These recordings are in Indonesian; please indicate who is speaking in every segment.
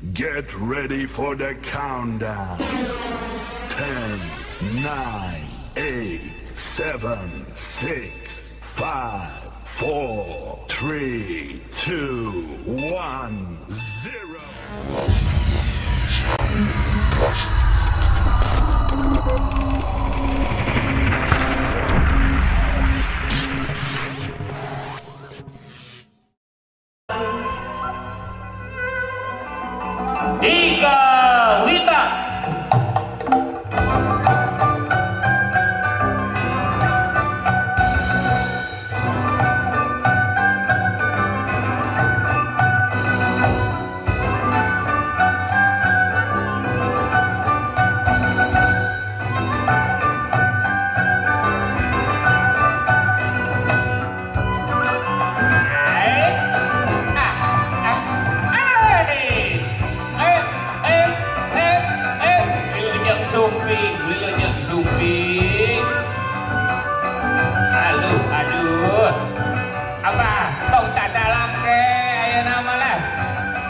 Speaker 1: Get ready for the countdown. 10, 9, 8, 7, 6, 5, 4, 3, 2, 1, 0.
Speaker 2: Ika Wita. Aduh, apa tong tak dalam ke ayo nama lah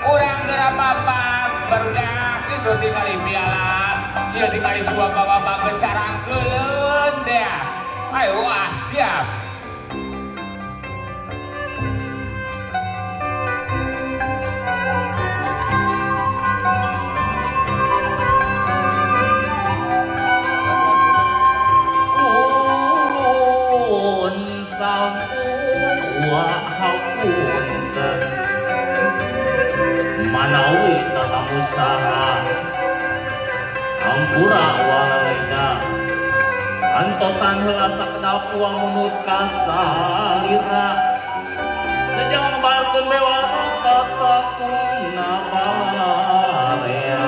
Speaker 2: urang gerak apa barudak itu tinggal piala dia tinggal dua bawa kecarang kelen dia ayo siap.
Speaker 3: Manawi tata usaha ampura walaleda antosan heula sakedap uang munut kasalira sejauh ngebarkeun bewara kasakuna barea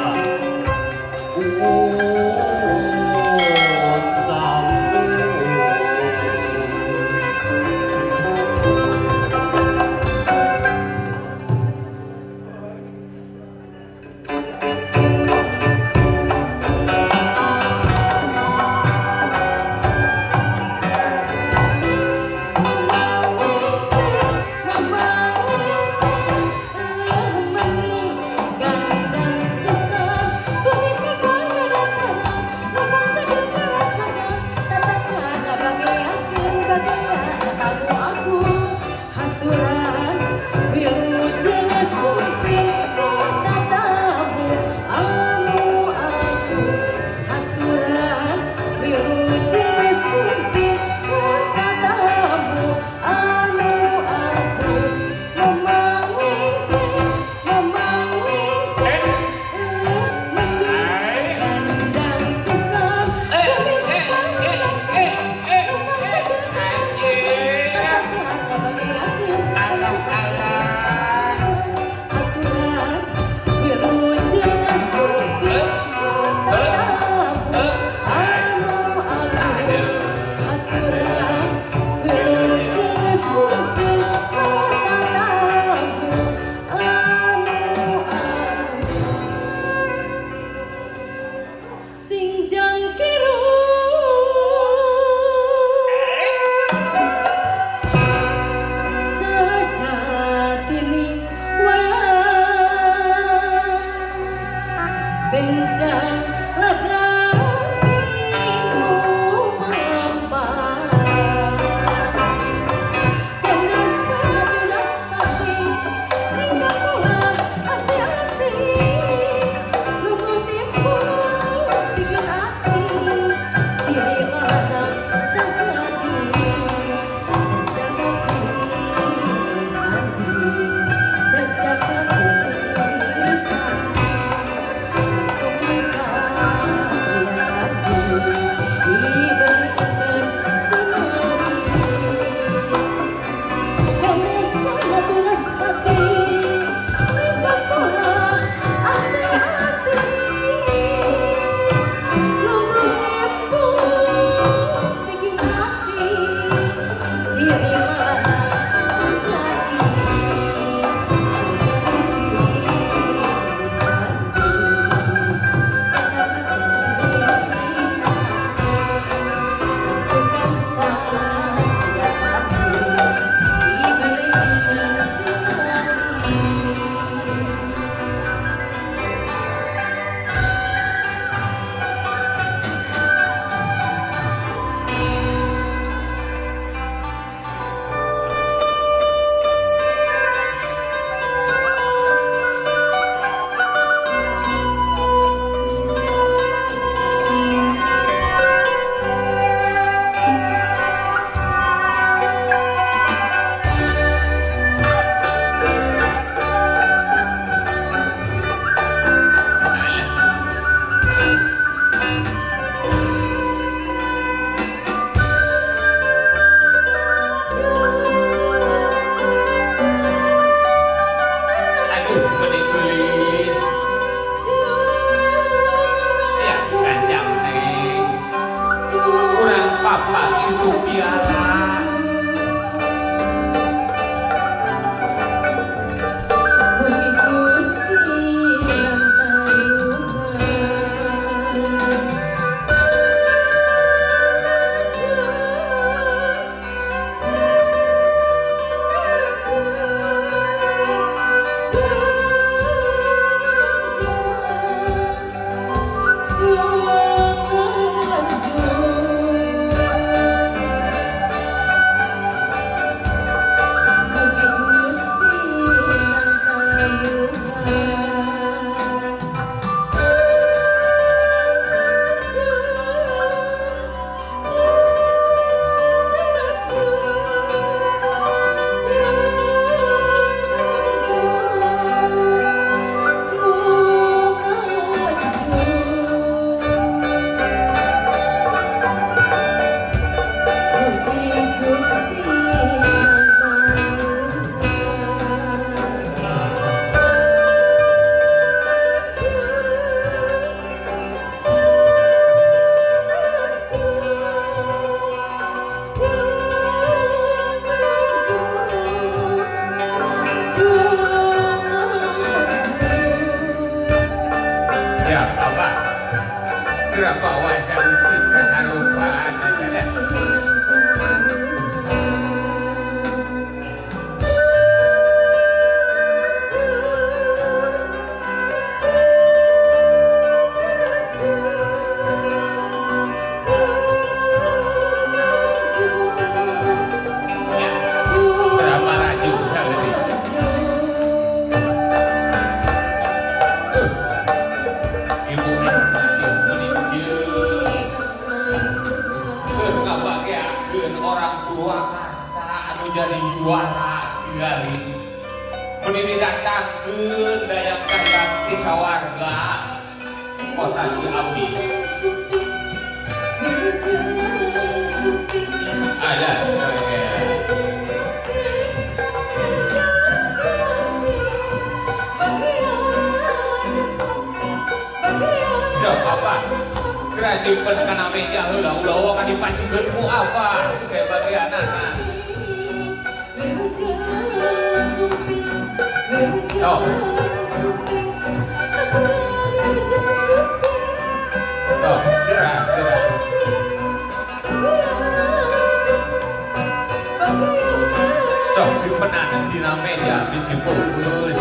Speaker 2: Siapa Pak? Berapa wasan kita kalupaan saja. Berapa laju saya ini? Ibu kebahagiaan orang tua kata anu jadi juara tinggali menini datangkeun dayang-dayang di sawarga kota Ciamis. Ada apa? Kreasi kana meja heula ulah ka dipasikeun ku apa? Kayak bagianana. Oh. Oh, gerak. Cok simpenan dina meja bisi bungkus.